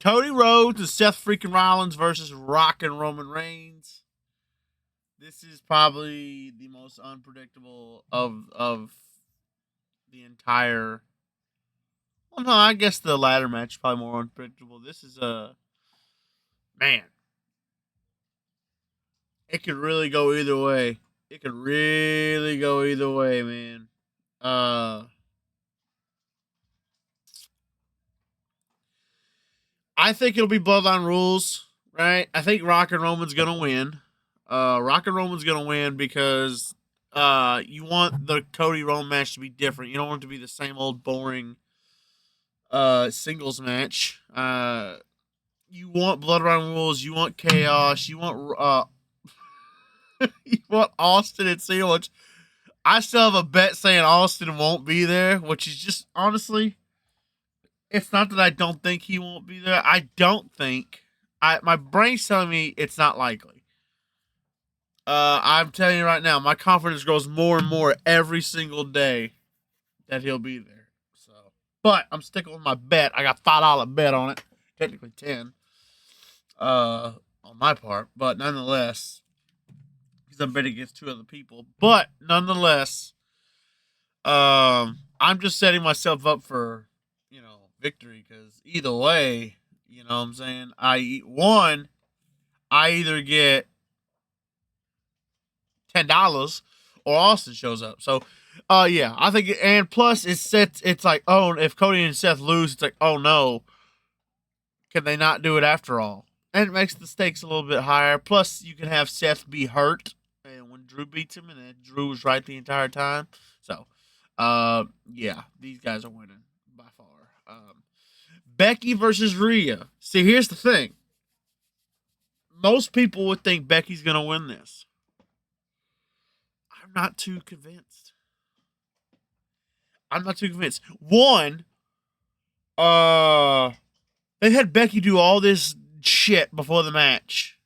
Cody Rhodes and Seth freaking Rollins versus Rock and Roman Reigns. This is probably the most unpredictable of the entire. Well, no, I guess the ladder match is probably more unpredictable. This is a man. It could really go either way. It could really go either way, man. Uh, I think it'll be Bloodline rules, right? I think Rock and Roman's gonna win. Rock and Roman's gonna win because you want the Cody Roman match to be different. You don't want it to be the same old boring singles match. You want Bloodline rules. You want chaos. You want you want Austin and Cena. Which I still have a bet saying Austin won't be there, which is just honestly, it's not that I don't think he won't be there. I don't think. My brain's telling me it's not likely. I'm telling you right now, my confidence grows more and more every single day that he'll be there. So, but I'm sticking with my bet. I got $5 bet on it, technically 10, on my part, but nonetheless, because I'm betting against two other people. But nonetheless, I'm just setting myself up for victory because either way, you know what I'm saying. I either get $10 or Austin shows up. So, yeah, I think, and plus it's like, oh, if Cody and Seth lose, it's like, oh no, can they not do it after all? And it makes the stakes a little bit higher. Plus, you can have Seth be hurt, and when Drew beats him, and then Drew was right the entire time. So, yeah, these guys are winning by far. Becky versus Rhea. See, here's the thing. Most people would think Becky's gonna win this. I'm not too convinced. One, they had Becky do all this shit before the match.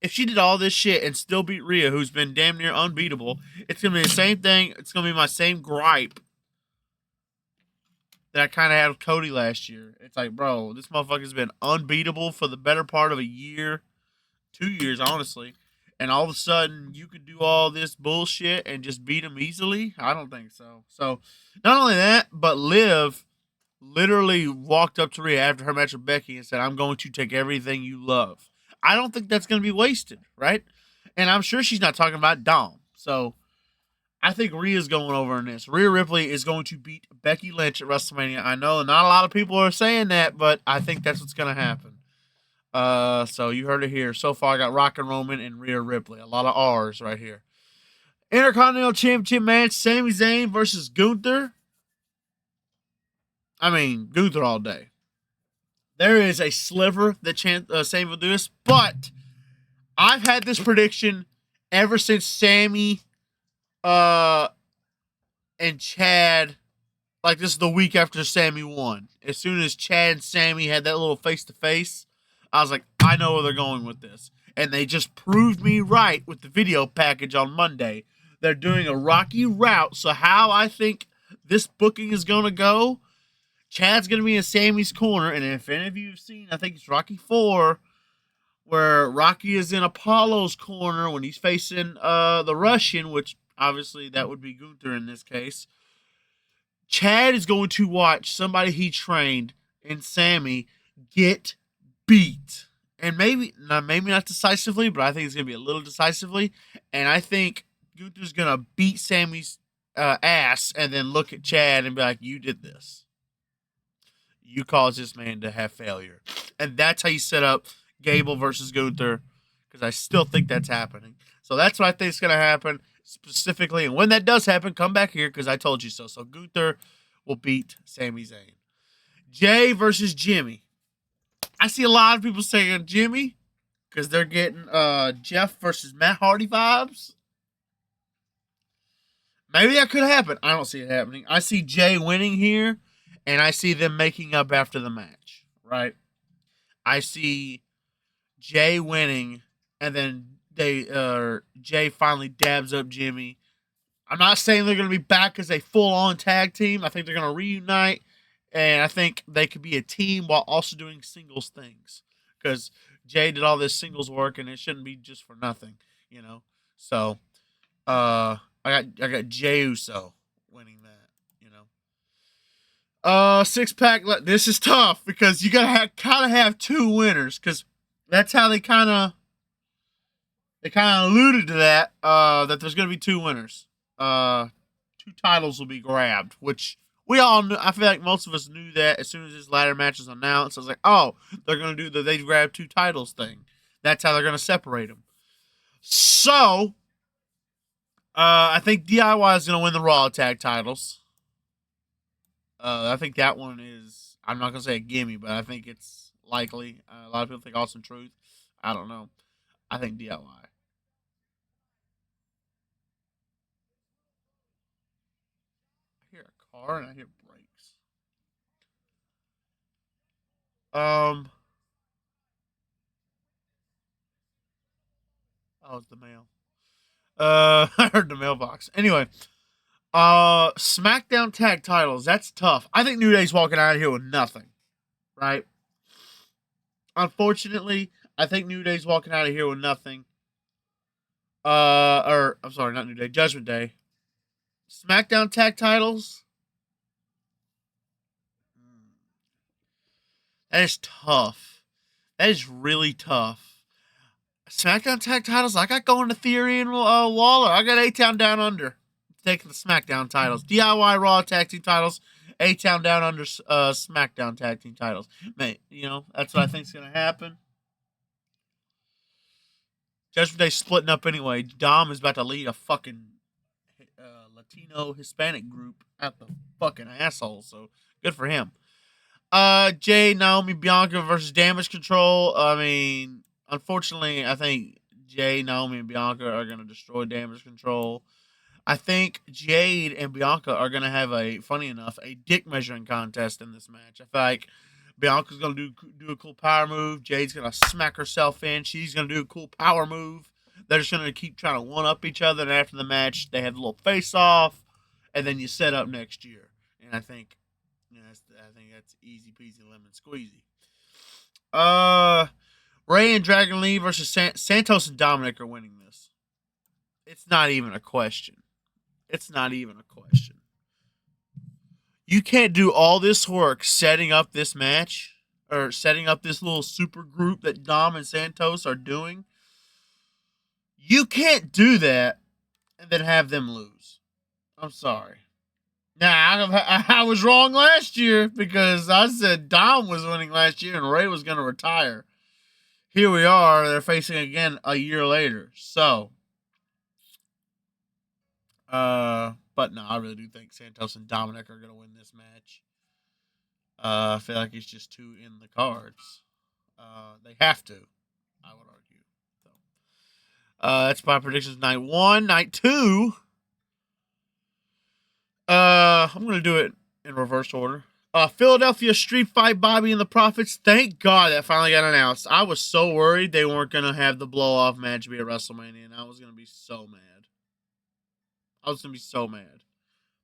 If she did all this shit and still beat Rhea, who's been damn near unbeatable, it's gonna be the same thing. It's gonna be my same gripe that I kind of had with Cody last year. It's like, bro, this motherfucker's been unbeatable for the better part of a year, 2 years, honestly. And all of a sudden, you could do all this bullshit and just beat him easily? I don't think so. So, not only that, but Liv literally walked up to Rhea after her match with Becky and said, I'm going to take everything you love. I don't think that's going to be wasted, right? And I'm sure she's not talking about Dom. So, I think Rhea's going over in this. Rhea Ripley is going to beat Becky Lynch at WrestleMania. I know not a lot of people are saying that, but I think that's what's going to happen. So you heard it here. So far, I got Rock and Roman and Rhea Ripley. A lot of R's right here. Intercontinental Championship match: Sami Zayn versus Gunther. I mean, Gunther all day. There is a sliver that Sami will do this, but I've had this prediction ever since Sami and Chad. Like, this is the week after Sami won. As soon as Chad and Sami had that little face-to-face, I was like, I know where they're going with this. And they just proved me right with the video package on Monday. They're doing a Rocky route. So how I think this booking is going to go, Chad's going to be in Sami's corner. And if any of you have seen, I think it's Rocky 4, where Rocky is in Apollo's corner when he's facing the Russian, which obviously that would be Gunther in this case. Chad is going to watch somebody he trained in Sami get beat. And maybe not decisively, but I think it's going to be a little decisively. And I think Gunther's going to beat Sami's ass and then look at Chad and be like, you did this. You caused this man to have failure. And that's how you set up Gable versus Gunther, because I still think that's happening. So that's what I think is going to happen specifically. And when that does happen, come back here because I told you so. So Gunther will beat Sami Zayn. Jay versus Jimmy. I see a lot of people saying Jimmy because they're getting Jeff versus Matt Hardy vibes. Maybe that could happen. I don't see it happening. I see Jay winning here, and I see them making up after the match, right? I see Jay winning, and then Jay finally dabs up Jimmy. I'm not saying they're going to be back as a full-on tag team. I think they're going to reunite And I think they could be a team while also doing singles things. Because Jay did all this singles work, and it shouldn't be just for nothing, you know. So, I got Jey Uso winning that, you know. 6 pack. This is tough because you gotta kind of have two winners because that's how they kind of alluded to that. That there's gonna be two winners. Two titles will be grabbed, which we all knew. I feel like most of us knew that as soon as this ladder match was announced. I was like, oh, they're gonna do the they grab two titles thing. That's how they're gonna separate them. So, I think DIY is gonna win the Raw Tag titles. I think that one is. I'm not gonna say a gimme, but I think it's likely. A lot of people think Awesome Truth. I don't know. I think DIY. I hear a car and I hear brakes. Um. Oh, it's the mail. I heard the mailbox. Anyway, SmackDown tag titles. That's tough. I think New Day's walking out of here with nothing. Right. Unfortunately, I think New Day's walking out of here with nothing. Or I'm sorry, not New Day, Judgment Day. SmackDown tag titles. That is tough. That is really tough. SmackDown tag titles. I got going to Theory and Waller. I got A-Town Down Under taking the SmackDown titles. DIY Raw tag team titles. A-Town Down Under SmackDown tag team titles. Mate, that's what I think is going to happen. Judgment Day splitting up anyway. Dom is about to lead a fucking Latino Hispanic group at the fucking asshole. So good for him. Jay, Naomi, Bianca versus Damage Control. I mean, unfortunately, I think Jay, Naomi, and Bianca are going to destroy Damage Control. I think Jade and Bianca are going to have funny enough, a dick measuring contest in this match. I feel like Bianca's going to do a cool power move. Jade's going to smack herself in. She's going to do a cool power move. They're just going to keep trying to one-up each other. And after the match, they have a little face-off. And then you set up next year. And I think that's easy peasy lemon squeezy. Ray and Dragon Lee versus Santos and Dominic are winning this. It's not even a question. It's not even a question. You can't do all this work setting up this match or setting up this little super group that Dom and Santos are doing. You can't do that and then have them lose. I'm sorry. Now, I was wrong last year because I said Dom was winning last year and Ray was going to retire. Here we are. They're facing again a year later. So, but no, I really do think Santos and Dominic are going to win this match. I feel like it's just too in the cards. They have to, I would argue. So, that's my predictions. Night 1. Night 2. I'm going to do it in reverse order. Philadelphia Street Fight, Bobby and the Profits. Thank God that finally got announced. I was so worried they weren't going to have the blow-off match be at WrestleMania, and I was going to be so mad.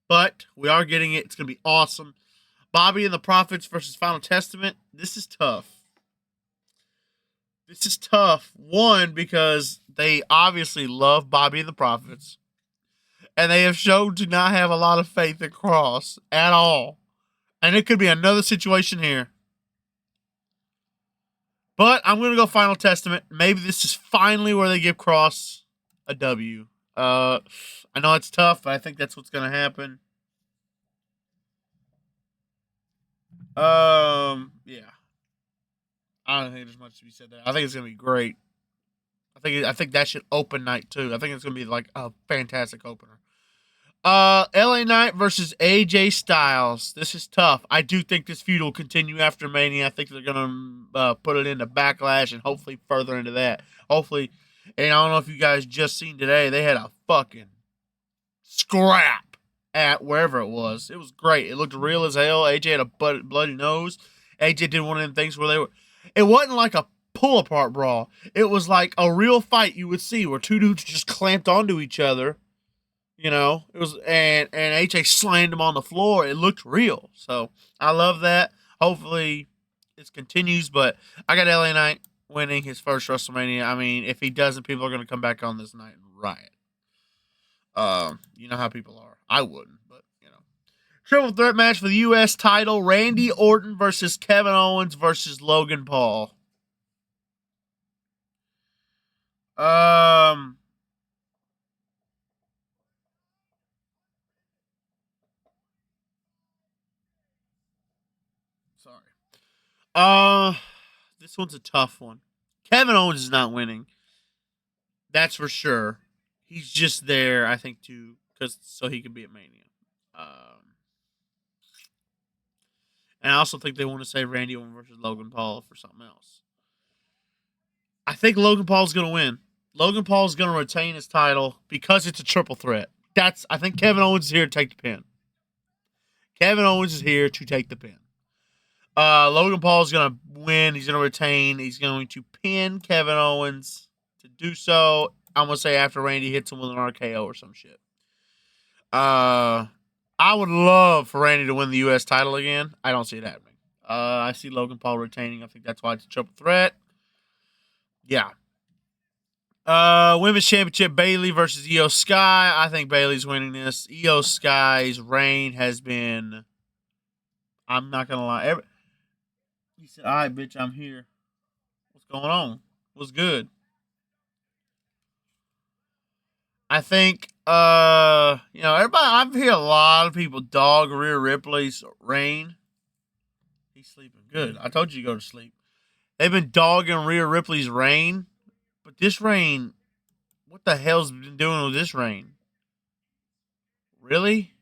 But we are getting it. It's going to be awesome. Bobby and the Profits versus Final Testament. This is tough. One, because they obviously love Bobby and the Profits. And they have shown to not have a lot of faith in Cross at all. And it could be another situation here. But I'm going to go Final Testament. Maybe this is finally where they give Cross a W. I know it's tough, but I think that's what's going to happen. Yeah. I don't think there's much to be said there. I think it's going to be great. I think that should open night 2. I think it's going to be like a fantastic opener. LA Knight versus AJ Styles. This is tough. I do think this feud will continue after Mania. I think they're going to put it into Backlash and hopefully further into that. Hopefully, and I don't know if you guys just seen today, they had a fucking scrap at wherever it was. It was great. It looked real as hell. AJ had a bloody nose. AJ did one of them things where it wasn't like a pull-apart brawl. It was like a real fight you would see where two dudes just clamped onto each other. You know, it was and AJ slammed him on the floor. It looked real. So I love that. Hopefully, this continues. But I got LA Knight winning his first WrestleMania. I mean, if he doesn't, people are going to come back on this night and riot. You know how people are. I wouldn't, but you know. Triple threat match for the U.S. title: Randy Orton versus Kevin Owens versus Logan Paul. Sorry. This one's a tough one. Kevin Owens is not winning. That's for sure. He's just there, I think, so he can be at Mania. And I also think they want to say Randy Orton versus Logan Paul for something else. I think Logan Paul's going to win. Logan Paul's going to retain his title because it's a triple threat. I think Kevin Owens is here to take the pin. Kevin Owens is here to take the pin. Logan Paul's going to win. He's going to retain. He's going to pin Kevin Owens. To do so, I'm going to say after Randy hits him with an RKO or some shit. I would love for Randy to win the U.S. title again. I don't see it happening. I see Logan Paul retaining. I think that's why it's a triple threat. Yeah. Women's Championship, Bayley versus Io Sky. I think Bayley's winning this. Io Sky's reign has been... I'm not going to lie. He said, all right, bitch, I'm here. What's going on? What's good? I think, everybody, I've heard a lot of people dog Rhea Ripley's reign. He's sleeping good. I told you to go to sleep. They've been dogging Rhea Ripley's reign, but this reign, what the hell's been doing with this reign? Really?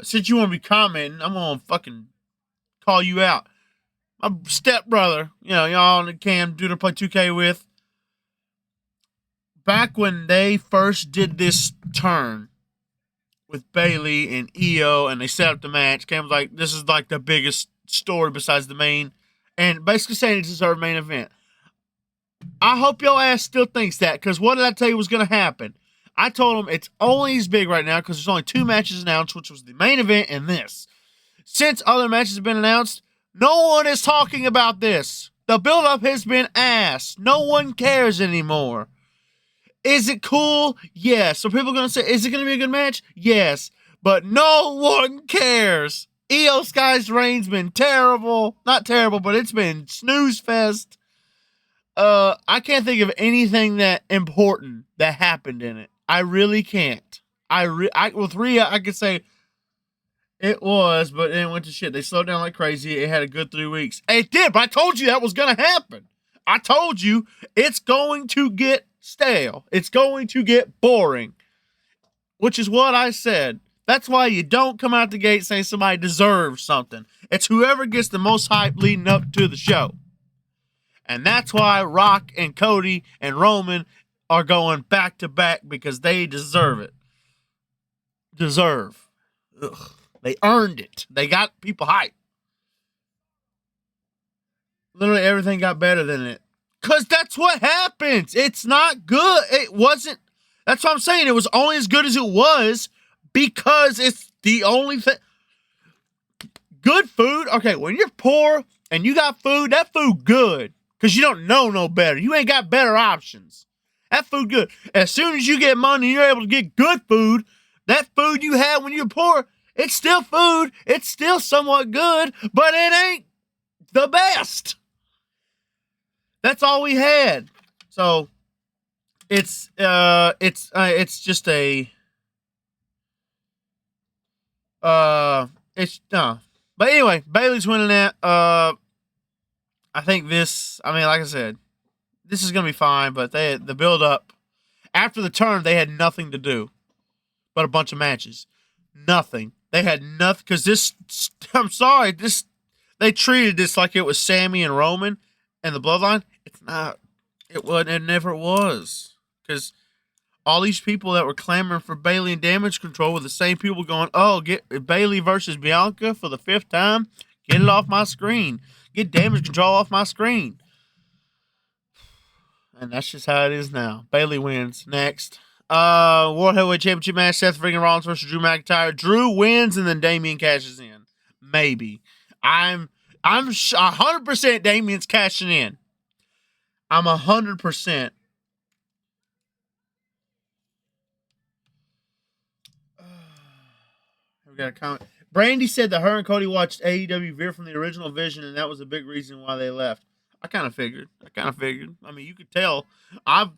Since you want to be commenting, I'm gonna fucking call you out. My stepbrother, y'all can do to play 2K with. Back when they first did this turn with Bayley and Io, and they set up the match, Cam was like, "This is like the biggest story besides the main," and basically saying it deserved main event. I hope your ass still thinks that, because what did I tell you was going to happen? I told him it's only as big right now because there's only 2 matches announced, which was the main event and this. Since other matches have been announced, no one is talking about this. The build-up has been ass. No one cares anymore. Is it cool? Yes. So people are going to say, is it going to be a good match? Yes. But no one cares. Io Sky's reign's been terrible. Not terrible, but it's been snooze fest. I can't think of anything that important that happened in it. I really can't. With Rhea, I could say it was, but then it went to shit. They slowed down like crazy. It had a good 3 weeks. It did, but I told you that was going to happen. I told you it's going to get stale. It's going to get boring, which is what I said. That's why you don't come out the gate saying somebody deserves something. It's whoever gets the most hype leading up to the show. And that's why Rock and Cody and Roman are going back to back, because they deserve it. Ugh. They earned it. They got people hyped. Literally everything got better than it. Because that's what happens. It's not good. It wasn't. That's what I'm saying. It was only as good as it was because it's the only thing. Good food. Okay, when you're poor and you got food, that food good. Because you don't know no better. You ain't got better options. That food good. As soon as you get money and you're able to get good food, that food you had when you were poor, it's still food. It's still somewhat good, but it ain't the best. That's all we had. So it's just a it's no. But anyway, Bayley's winning that. I think like I said, this is gonna be fine, but the build up after the turn, they had nothing to do but a bunch of matches. Nothing. They had nothing, because I'm sorry, they treated this like it was Sammy and Roman and the Bloodline. It's not. It wasn't. It never was. Because all these people that were clamoring for Bayley and Damage Control were the same people going, "Oh, get Bayley versus Bianca for the 5th time. Get it off my screen. Get Damage Control off my screen." And that's just how it is now. Bailey wins. Next. World Heavyweight Championship match, Seth freaking Rollins versus Drew McIntyre. Drew wins and then Damian cashes in. Maybe. I'm 100% Damian's cashing in. I'm 100%. We got a comment. Brandy said that her and Cody watched AEW veer from the original vision, and that was a big reason why they left. I kind of figured. I mean, you could tell. I've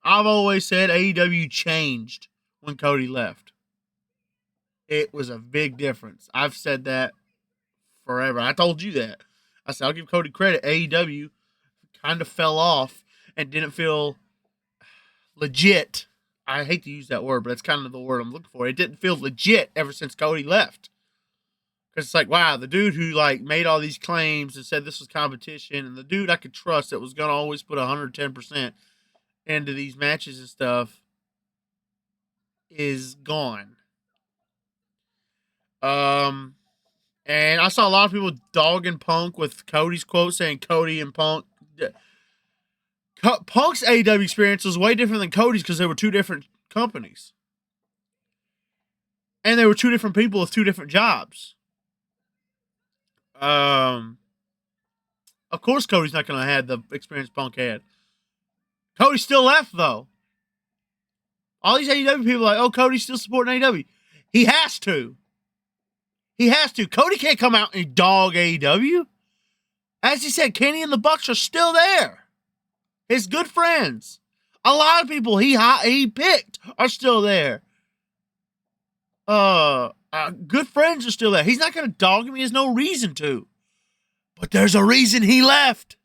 always said AEW changed when Cody left. It was a big difference. I've said that forever. I told you that. I said I'll give Cody credit. AEW kind of fell off and didn't feel legit. I hate to use that word, but that's kind of the word I'm looking for. It didn't feel legit ever since Cody left. Because it's like, wow, the dude who like made all these claims and said this was competition, and the dude I could trust that was going to always put 110% into these matches and stuff is gone. And I saw a lot of people dogging Punk with Cody's quote saying Cody and Punk. Punk's AEW experience was way different than Cody's because they were two different companies. And they were two different people with two different jobs. Of course Cody's not going to have the experience Punk had. Cody still left, though. All these AEW people are like, oh, Cody's still supporting AEW. He has to. Cody can't come out and dog AEW. As he said, Kenny and the Bucks are still there. His good friends. A lot of people he picked are still there. Good friends are still there. He's not going to dog him. He has no reason to. But there's a reason he left.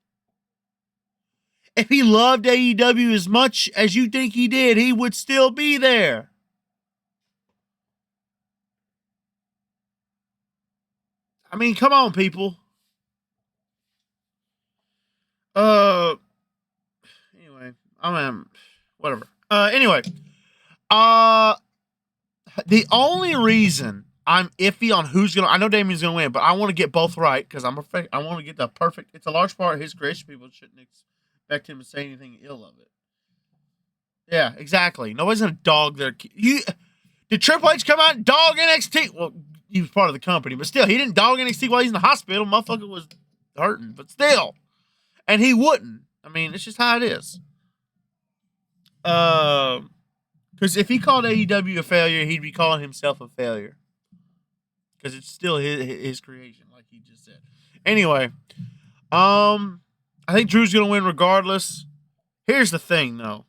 If he loved AEW as much as you think he did, he would still be there. I mean, come on, people. Anyway, whatever. Anyway, the only reason I'm iffy on who's gonna, I know Damian's gonna win, but I want to get both right because I want to get the perfect. It's a large part of his creation. People shouldn't expect him to say anything ill of it. Yeah, exactly. Nobody's gonna dog their. Did Triple H come out and dog NXT? Well, he was part of the company, but still, he didn't dog NXT while he's in the hospital. Motherfucker was hurting, but still, and he wouldn't. I mean, it's just how it is. Because if he called AEW a failure, he'd be calling himself a failure. Because it's still his creation, like he just said. Anyway, I think Drew's gonna win regardless. Here's the thing, though.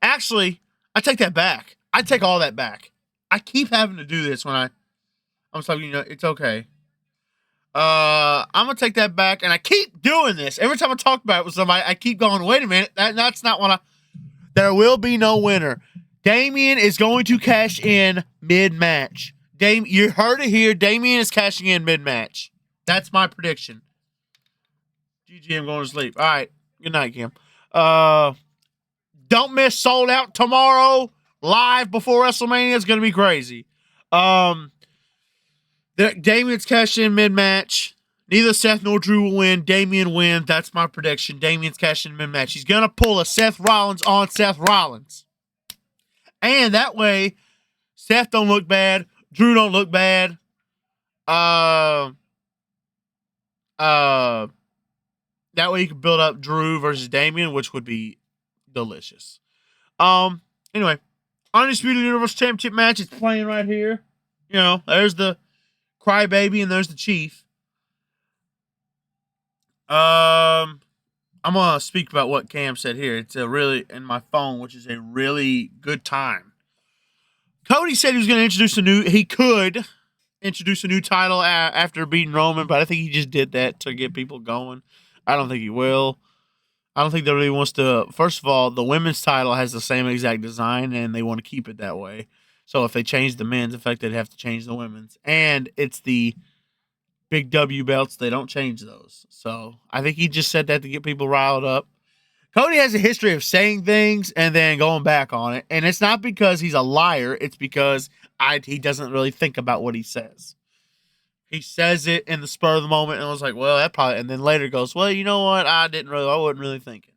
Actually, I take that back. I take all that back. I keep having to do this when I'm talking. It's okay. I'm gonna take that back, and I keep doing this every time I talk about it with somebody. I keep going, wait a minute, that's not what There will be no winner. Damian is going to cash in mid-match. You heard it here. Damian is cashing in mid-match. That's my prediction. GG, I'm going to sleep. All right. Good night, Kim. Don't miss Sold Out tomorrow. Live before WrestleMania. It's going to be crazy. Damian's cashing in mid-match. Neither Seth nor Drew will win. Damian wins. That's my prediction. Damian's cashing in mid-match. He's going to pull a Seth Rollins on Seth Rollins. And that way, Seth don't look bad. Drew don't look bad. That way you can build up Drew versus Damian, which would be delicious. Anyway, Undisputed Universal Championship match is playing right here. You know, there's the Crybaby and there's the Chief. I'm gonna speak about what Cam said here. It's a really in my phone, which is a really good time. Cody said he was going to he could introduce a new title after beating Roman, but I think he just did that to get people going. I don't think he will. I don't think that really wants to. First of all, the women's title has the same exact design, and they want to keep it that way. So if they change the men's, in fact, they'd have to change the women's. And it's the big W belts. They don't change those. So I think he just said that to get people riled up. Cody has a history of saying things and then going back on it. And it's not because he's a liar. It's because he doesn't really think about what he says. He says it in the spur of the moment and was like, well, that probably, and then later goes, well, you know what? I wasn't really thinking.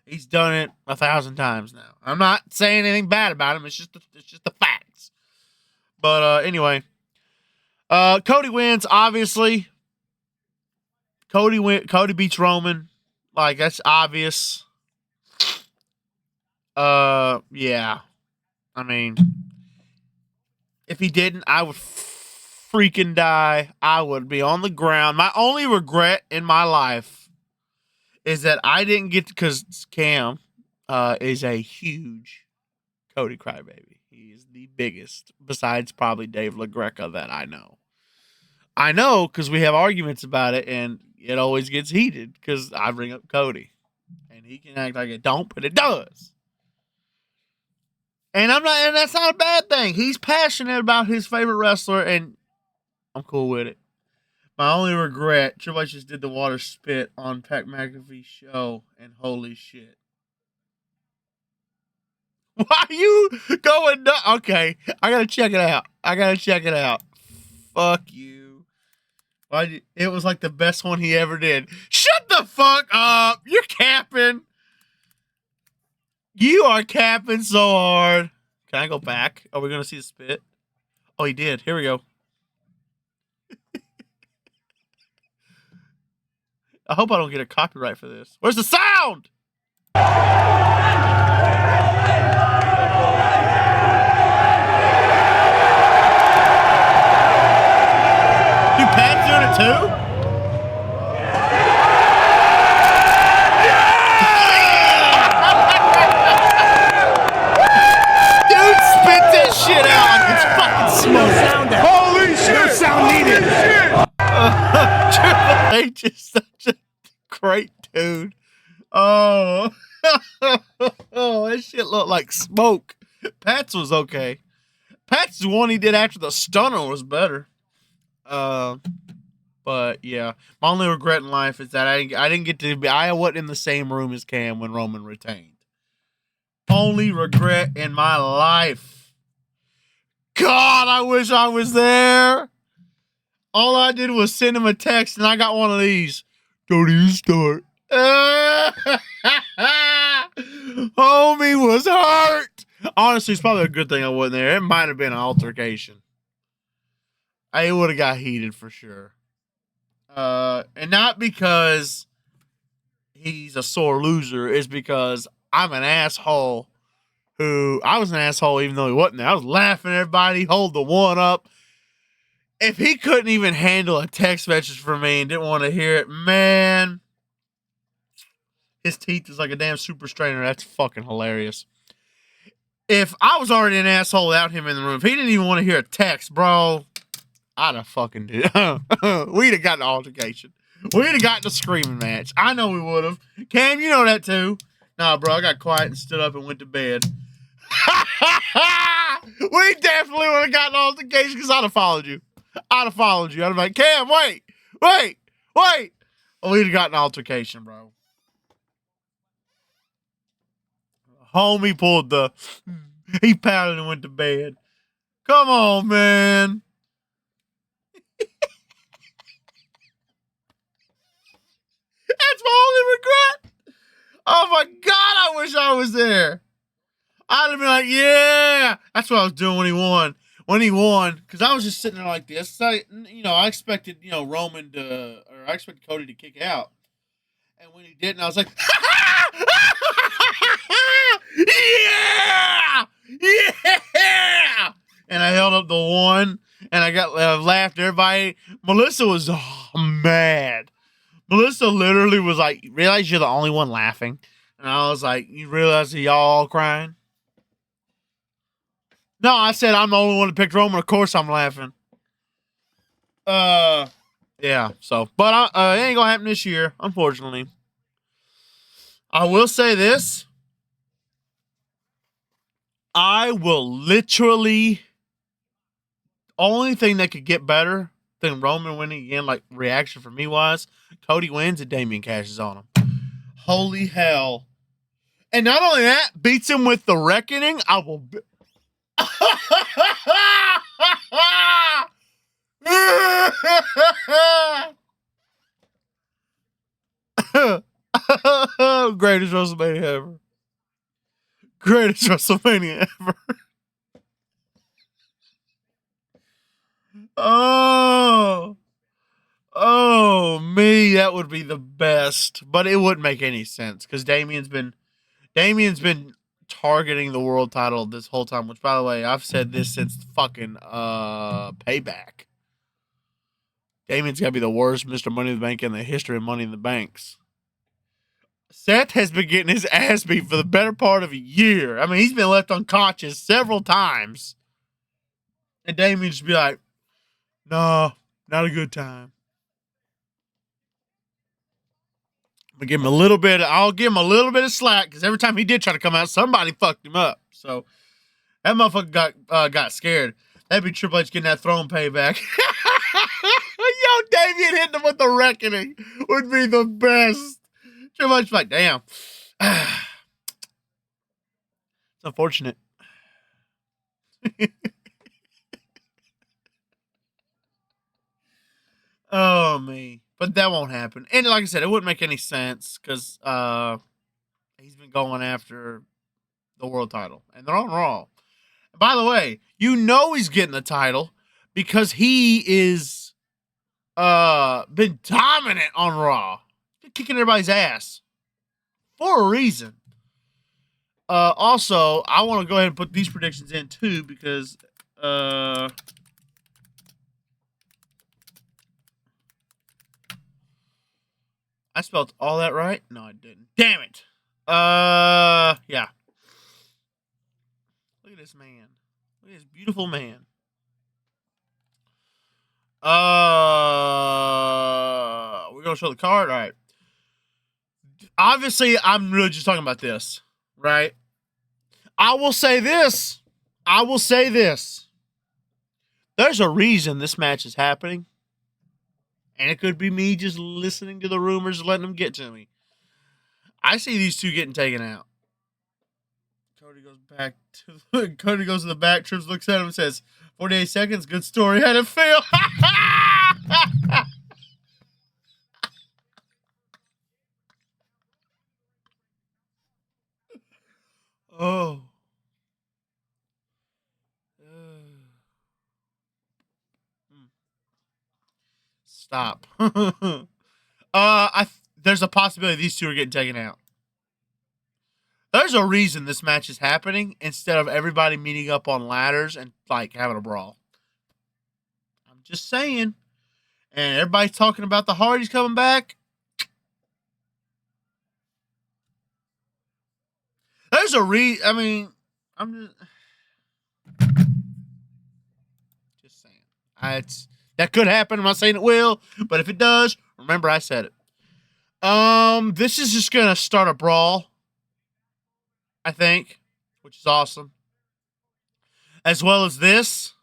He's done it 1,000 times now. I'm not saying anything bad about him. It's just the facts. But anyway, Cody wins. Obviously, Cody beats Roman. Like, that's obvious. Yeah. I mean, if he didn't, I would freaking die. I would be on the ground. My only regret in my life is that I didn't get to, because Cam is a huge Cody crybaby. He is the biggest, besides probably Dave LaGreca, that I know. I know because we have arguments about it, and it always gets heated because I bring up Cody. And he can act like it don't, but it does. And that's not a bad thing. He's passionate about his favorite wrestler, and I'm cool with it. My only regret, Triple H just did the water spit on Pat McAfee's show, and holy shit. Why are you going nuts? Okay, I gotta check it out. Fuck you. It was like the best one he ever did. Shut the fuck up. You're capping. You are capping so hard. Can I go back? Are we going to see the spit? Oh, he did. Here we go. I hope I don't get a copyright for this. Where's the sound? Dude, Pat's doing it too? Dude, spit that shit out like it's fucking smoke. Holy shit! No sound needed. Triple H is such a great dude. Oh, oh, that shit looked like smoke. Pat's was okay. Pat's the one he did after the stunner was better. But yeah, my only regret in life is that I didn't get to be. I wasn't in the same room as Cam when Roman retained. Only regret in my life. God, I wish I was there. All I did was send him a text, and I got one of these. Go to you start. Homie was hurt. Honestly, it's probably a good thing I wasn't there. It might have been an altercation. I would have got heated for sure. And not because he's a sore loser. It's because I'm an asshole I was an asshole even though he wasn't there. I was laughing at everybody, hold the one up. If he couldn't even handle a text message from me and didn't want to hear it, man, his teeth is like a damn super strainer. That's fucking hilarious. If I was already an asshole without him in the room, if he didn't even want to hear a text, bro, I'd have fucking did. We'd have gotten an altercation. We'd have gotten a screaming match. I know we would have. Cam, you know that too. Nah, bro, I got quiet and stood up and went to bed. We definitely would have gotten an altercation because I'd have followed you. I'd have followed you. I'd have been like, Cam, wait. We'd have gotten an altercation, bro. Homie pulled he pouted and went to bed. Come on, man. That's my only regret. Oh my God, I wish I was there. I'd have been like, yeah. That's what I was doing when he won. Because I was just sitting there like this. So, I expected, Roman I expected Cody to kick out. And when he didn't, I was like, yeah! Yeah! And I held up the one, and I got laughed. Everybody, Melissa was mad. Melissa literally was like, realize you're the only one laughing? And I was like, you realize that y'all all crying? No, I said I'm the only one that picked Roman. Of course I'm laughing. Yeah, so. But it ain't gonna happen this year, unfortunately. I will say this. I will literally... Only thing that could get better than Roman winning again, like reaction for me was, Cody wins and Damian cashes on him. Holy hell. And not only that, beats him with the Reckoning. I will... Greatest WrestleMania ever. Greatest WrestleMania ever. Oh. Oh, me, that would be the best. But it wouldn't make any sense because Damien's been targeting the world title this whole time, which by the way, I've said this since fucking Payback. Damien's gotta be the worst Mr. Money in the Bank in the history of Money in the Banks. Seth has been getting his ass beat for the better part of a year. I mean, he's been left unconscious several times. And Damien just be like, no, not a good time. I'll give him a little bit of slack because every time he did try to come out, somebody fucked him up. So that motherfucker got scared. That'd be Triple H getting that throne payback. Yo, Damien hitting him with the reckoning would be the best. Triple H like, damn. It's unfortunate. Oh, me. But that won't happen. And like I said, it wouldn't make any sense because he's been going after the world title. And they're on Raw. By the way, you know he's getting the title because he is been dominant on Raw. Been kicking everybody's ass. For a reason. Also, I want to go ahead and put these predictions in too because I spelled all that right? No, I didn't. Damn it. Yeah. Look at this man. Look at this beautiful man. We're gonna show the card. All right. Obviously, I'm really just talking about this, right? I will say this. There's a reason this match is happening. And it could be me just listening to the rumors, letting them get to me. I see these two getting taken out. Cody goes to the back. Trips looks at him and says, 48 seconds, good story. How'd it feel? Oh. Stop. There's a possibility these two are getting taken out. There's a reason this match is happening instead of everybody meeting up on ladders and like having a brawl. I'm just saying. And everybody's talking about the Hardys coming back. There's a I mean, I'm just saying. That could happen. I'm not saying it will, but if it does, remember I said it. This is just gonna start a brawl, I think, which is awesome. As well as this.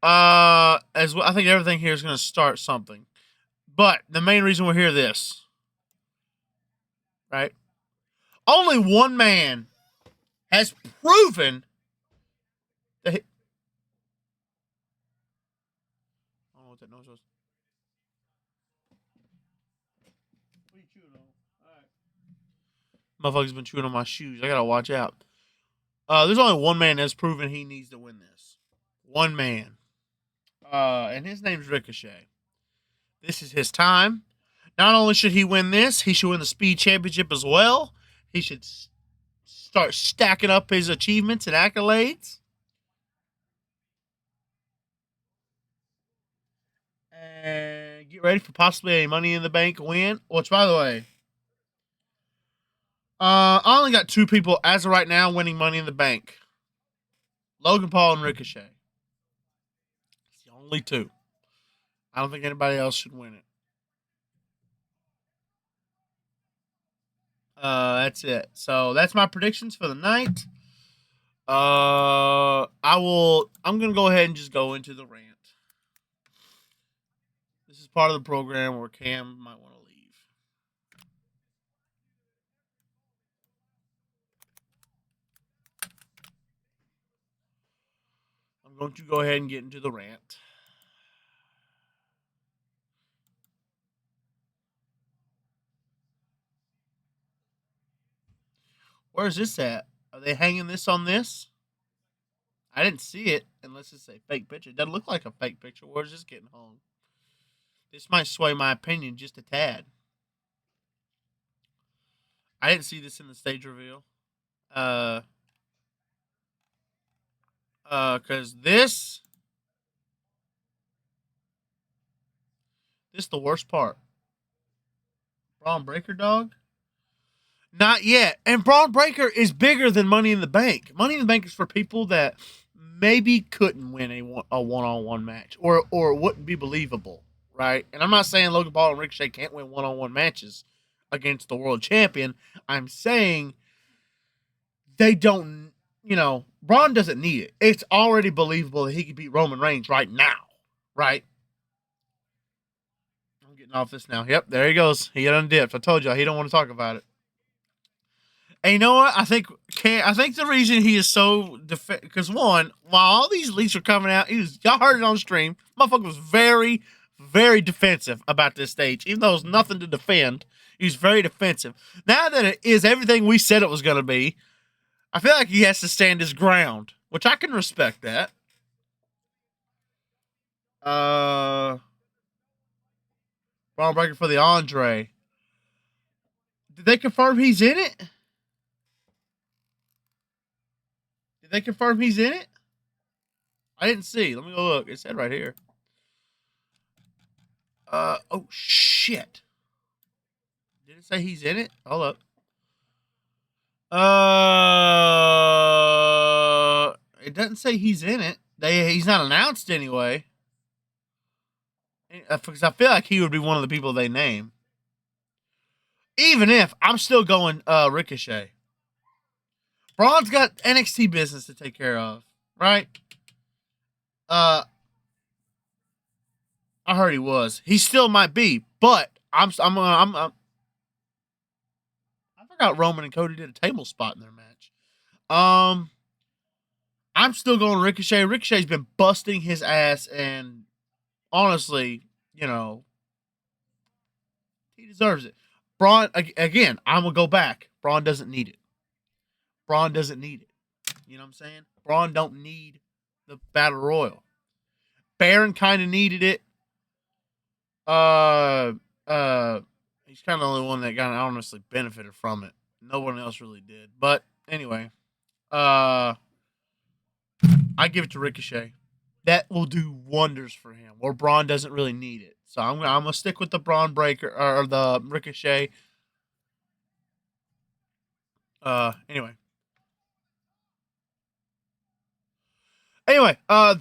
As well, I think everything here is gonna start something. But the main reason we're here this. Right? Only one man has proven that I don't know what that noise was. What are you chewing on? Alright. Motherfucker's been chewing on my shoes. I gotta watch out. There's only one man that's proven he needs to win this. One man. And his name's Ricochet. This is his time. Not only should he win this, he should win the Speed Championship as well. He should start stacking up his achievements and accolades. And get ready for possibly a Money in the Bank win. Which, by the way, I only got two people as of right now winning Money in the Bank. Logan Paul and Ricochet. It's the only two. I don't think anybody else should win it. That's it. So that's my predictions for the night. I'm gonna go ahead and just go into the rant. This is part of the program where Cam might want to leave. I'm going to go ahead and get into the rant. Where's this at? Are they hanging this on this? I didn't see it unless it's a fake picture. It doesn't look like a fake picture. Where's this getting hung? This might sway my opinion just a tad. I didn't see this in the stage reveal. Cause this the worst part. Braun Breaker, dog? Not yet. And Braun Breaker is bigger than Money in the Bank. Money in the Bank is for people that maybe couldn't win a one-on-one match or wouldn't be believable, right? And I'm not saying Logan Paul and Ricochet can't win one-on-one matches against the world champion. I'm saying they don't, Braun doesn't need it. It's already believable that he could beat Roman Reigns right now, right? I'm getting off this now. Yep, there he goes. He got undipped. I told y'all he don't want to talk about it. And you know what? I think the reason he is so because one, while all these leaks are coming out, y'all heard it on stream. Motherfucker was very, very defensive about this stage, even though there's nothing to defend. He was very defensive. Now that it is everything we said it was going to be, I feel like he has to stand his ground, which I can respect that. Braun Breaker for the Andre. Did they confirm he's in it? Did they confirm he's in it? I didn't see. Let me go look. It said right here. Oh shit. Did it say he's in it? Hold up. It doesn't say he's in it. He's not announced anyway. Because I feel like he would be one of the people they name. Even if I'm still going Ricochet. Braun's got NXT business to take care of, right? I heard he was. He still might be, but I forgot Roman and Cody did a table spot in their match. I'm still going Ricochet. Ricochet's been busting his ass, and honestly, he deserves it. Braun, again, I'm gonna go back. Braun doesn't need it. Braun doesn't need it. You know what I'm saying? Braun don't need the Battle Royal. Baron kind of needed it. He's kind of the only one that got honestly benefited from it. No one else really did. But anyway, I give it to Ricochet. That will do wonders for him. Where Braun doesn't really need it. So I'm gonna stick with the Braun Breaker or the Ricochet. Anyway.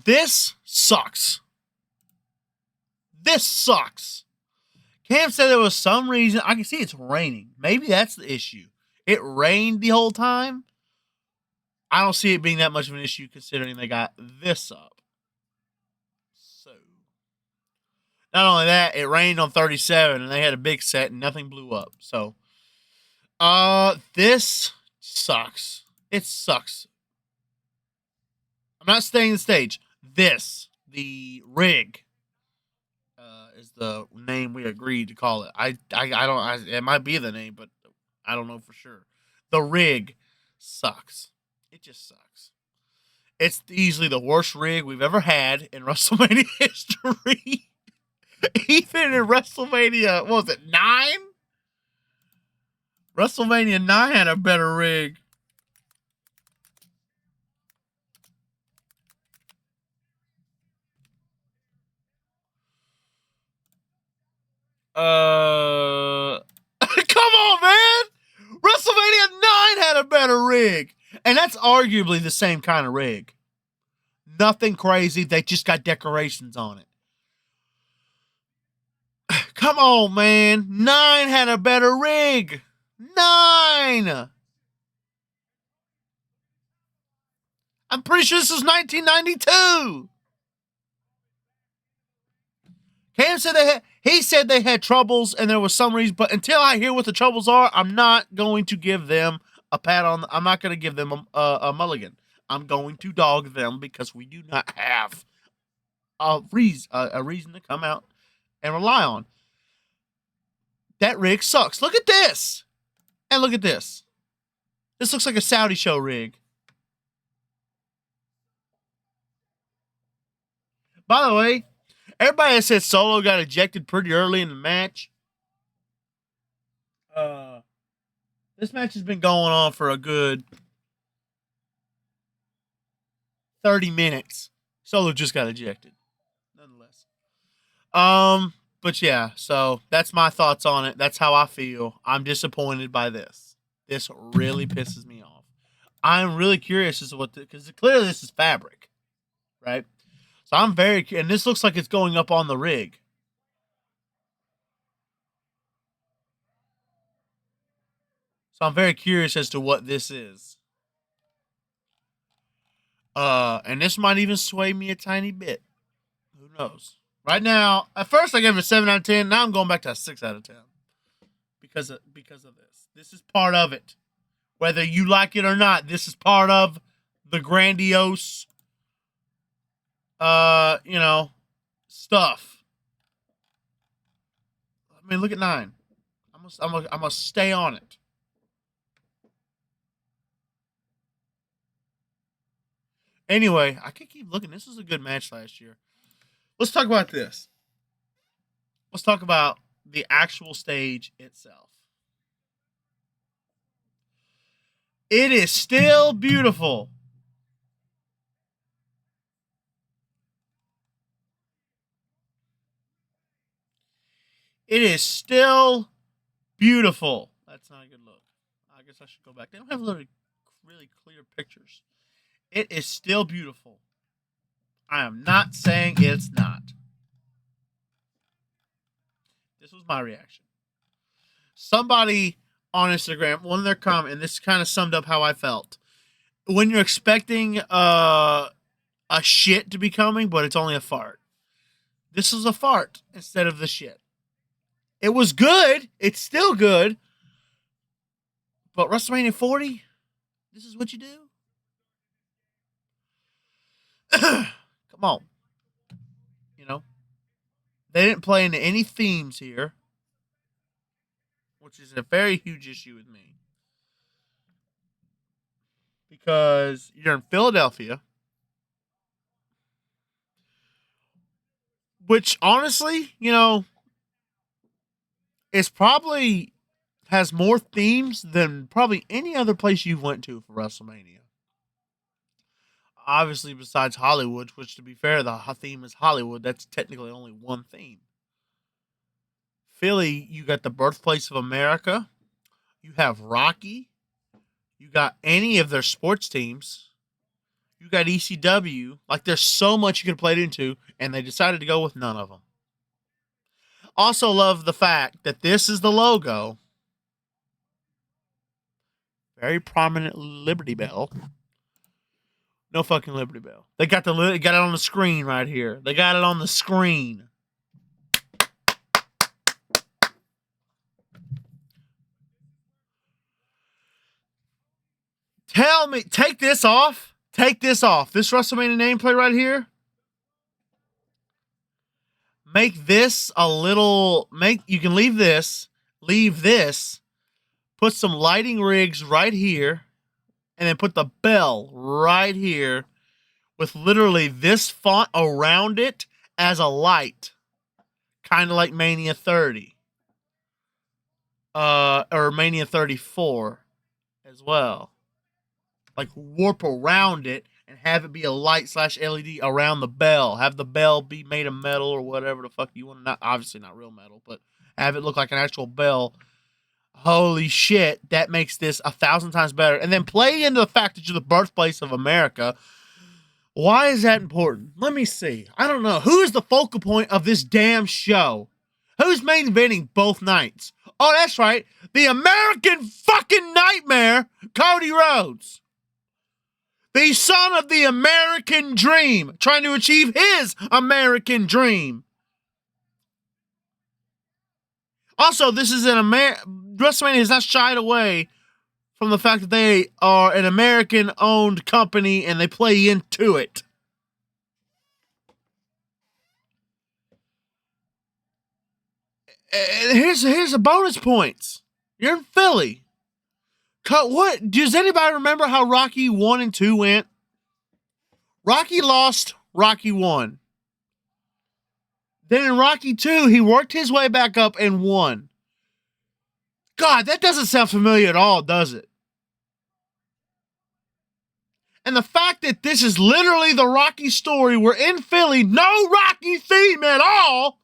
This sucks. This sucks. Cam said there was some reason. I can see it's raining. Maybe that's the issue. It rained the whole time. I don't see it being that much of an issue considering they got this up. So, not only that, it rained on 37 and they had a big set and nothing blew up. So, this sucks. It sucks. I'm not staying the stage. The rig, is the name we agreed to call it. I don't. It might be the name, but I don't know for sure. The rig sucks. It just sucks. It's easily the worst rig we've ever had in WrestleMania history. Even in WrestleMania, what was it, 9? WrestleMania 9 had a better rig. Come on, man! WrestleMania 9 had a better rig. And that's arguably the same kind of rig. Nothing crazy. They just got decorations on it. Come on, man. 9 had a better rig. 9! I'm pretty sure this was 1992. Cam said he said they had troubles and there was some reason, but until I hear what the troubles are, I'm not going to give them a pat on. I'm not going to give them a mulligan. I'm going to dog them because we do not have a reason to come out and rely on. That rig sucks. Look at this. And look at this. This looks like a Saudi show rig. By the way, everybody that said Solo got ejected pretty early in the match. This match has been going on for a good 30 minutes. Solo just got ejected. Nonetheless. But yeah, so that's my thoughts on it. That's how I feel. I'm disappointed by this. This really pisses me off. I'm really curious as to what, because clearly this is fabric, right? So I'm very, and this looks like it's going up on the rig. So I'm very curious as to what this is. And this might even sway me a tiny bit. Who knows? Right now, at first I gave it a 7 out of 10. Now I'm going back to a 6 out of 10. Because of this. This is part of it. Whether you like it or not, this is part of the grandiose stuff. I mean, look at 9. I'm gonna stay on it. Anyway, I can keep looking. This was a good match last year. Let's talk about this. Let's talk about the actual stage itself. It is still beautiful. It is still beautiful. That's not a good look. I guess I should go back. They don't have really clear pictures. It is still beautiful. I am not saying it's not. This was my reaction. Somebody on Instagram, one of their comments, and this kind of summed up how I felt. When you're expecting a shit to be coming, but it's only a fart. This is a fart instead of the shit. It was good. It's still good. But WrestleMania 40, this is what you do? Come on. You know? They didn't play into any themes here, which is a very huge issue with me. Because you're in Philadelphia, which honestly, it's probably has more themes than probably any other place you've went to for WrestleMania. Obviously, besides Hollywood, which to be fair, the theme is Hollywood. That's technically only one theme. Philly, you got the birthplace of America. You have Rocky. You got any of their sports teams. You got ECW. Like, there's so much you could have played into, and they decided to go with none of them. Also love the fact that this is the logo. Very prominent Liberty Bell. No fucking Liberty Bell. They got it on the screen right here. They got it on the screen. Tell me, take this off. Take this off. This WrestleMania nameplate right here. Make this a little. You can leave this. Leave this. Put some lighting rigs right here. And then put the bell right here. With literally this font around it as a light. Kind of like Mania 30. Or Mania 34 as well. Like warp around it and have it be a light / LED around the bell. Have the bell be made of metal or whatever the fuck you want. Not obviously not real metal, but have it look like an actual bell. Holy shit, that makes this 1,000 times better. And then play into the fact that you're the birthplace of America. Why is that important? Let me see. I don't know. Who is the focal point of this damn show? Who's main eventing both nights? Oh, that's right. The American fucking nightmare, Cody Rhodes. The son of the American dream, trying to achieve his American dream. Also, this is WrestleMania has not shied away from the fact that they are an American-owned company and they play into it. Here's a bonus points. You're in Philly. What? Does anybody remember how Rocky 1 and 2 went? Rocky lost, Rocky won. Then in Rocky 2, he worked his way back up and won. God, that doesn't sound familiar at all, does it? And the fact that this is literally the Rocky story, we're in Philly, no Rocky theme at all,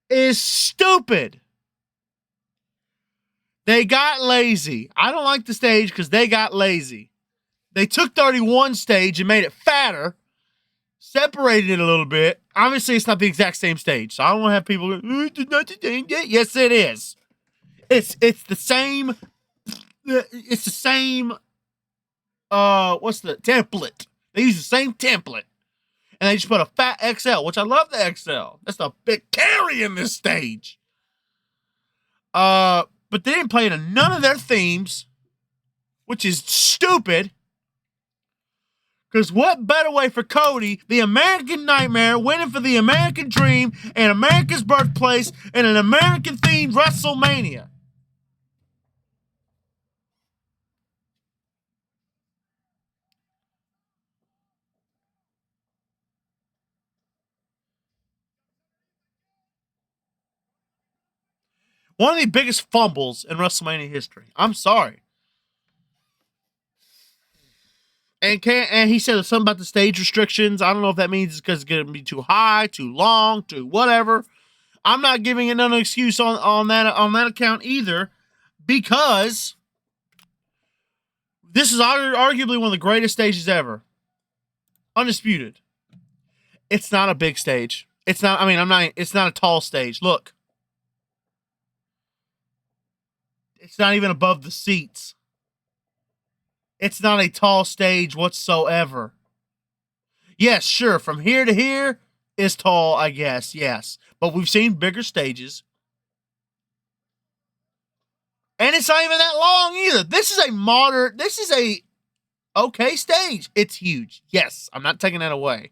is stupid. They got lazy. I don't like the stage because they got lazy. They took 31 stage and made it fatter, separated it a little bit. Obviously, it's not the exact same stage, so I don't want to have people go, it's not the same. Yes, it is. It's the same. It's the same. What's the template? They use the same template, and they just put a fat XL, which I love the XL. That's the big carry in this stage. But they didn't play none of their themes, which is stupid. Because what better way for Cody, the American Nightmare, winning for the American Dream and America's birthplace in an American-themed Wrestlemania? One of the biggest fumbles in WrestleMania history. I'm sorry. And he said something about the stage restrictions. I don't know if that means it's because it's going to be too high, too long, too whatever. I'm not giving it no excuse on that account either, because this is arguably one of the greatest stages ever. Undisputed. It's not a big stage. It's not. I mean, it's not a tall stage. Look, it's not even above the seats. It's not a tall stage whatsoever. Yes, sure, from here to here is tall, I guess, yes. But we've seen bigger stages. And it's not even that long either. This is a okay stage. It's huge. Yes, I'm not taking that away.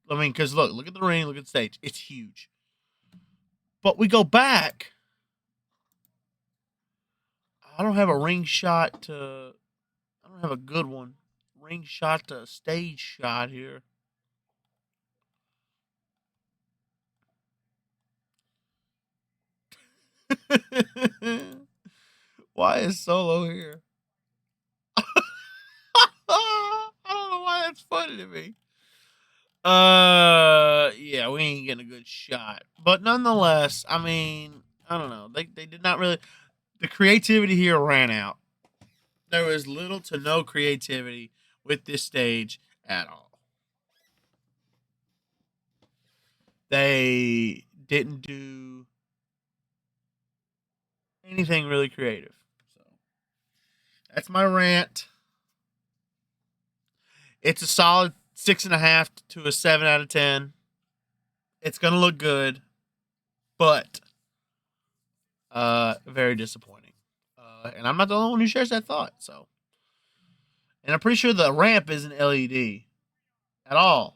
I mean, because look at the ring, look at the stage. It's huge. But we go back. I don't have a ring shot to... I don't have a good one. Ring shot to stage shot here. Why is Solo here? I don't know why that's funny to me. Yeah, we ain't getting a good shot. But nonetheless, I mean, I don't know. They did not really... The creativity here ran out. There was little to no creativity with this stage at all. They didn't do anything really creative. So that's my rant. It's a solid 6.5 to a 7 out of 10. It's gonna look good, but very disappointing. And I'm not the only one who shares that thought. So, and I'm pretty sure the ramp isn't LED at all,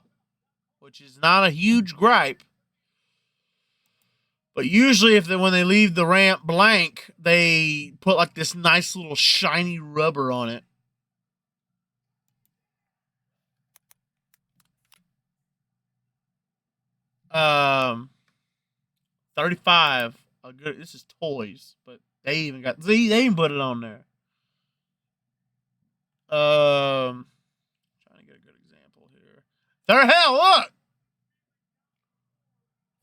which is not a huge gripe. But usually, when they leave the ramp blank, they put like this nice little shiny rubber on it. Um, 35. This is toys, but they even they even put it on there. Trying to get a good example here. Hell, look,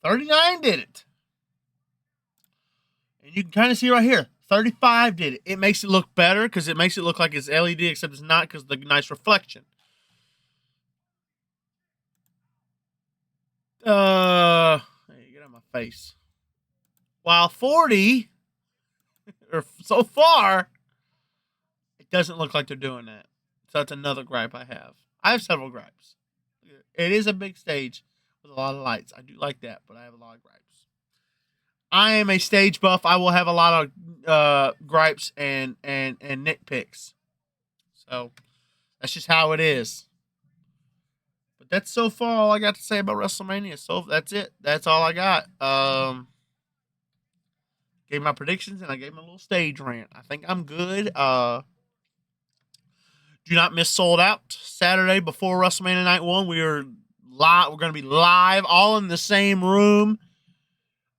39 did it, and you can kind of see right here. 35 did it. It makes it look better because it makes it look like it's LED, except it's not because of the nice reflection. Hey, get out of my face. While 40, or so far, it doesn't look like they're doing that. So that's another gripe I have. I have several gripes. It is a big stage with a lot of lights. I do like that, but I have a lot of gripes. I am a stage buff. I will have a lot of gripes and nitpicks. So that's just how it is. But that's so far all I got to say about WrestleMania. So that's it. That's all I got. gave my predictions, and I gave my little stage rant. I think I'm good. Do not miss Sold Out Saturday before WrestleMania Night 1. We are live. We're going to be live, all in the same room.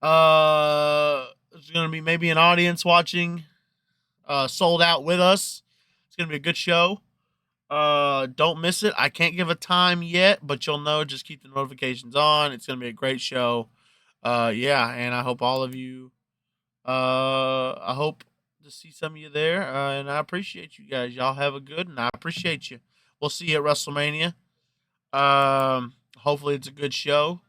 There's going to be maybe an audience watching Sold Out with us. It's going to be a good show. Don't miss it. I can't give a time yet, but you'll know. Just keep the notifications on. It's going to be a great show. Yeah, and I hope all of you, I hope to see some of you there, and I appreciate you guys. Y'all have a good, and I appreciate you. We'll see you at WrestleMania. Hopefully it's a good show.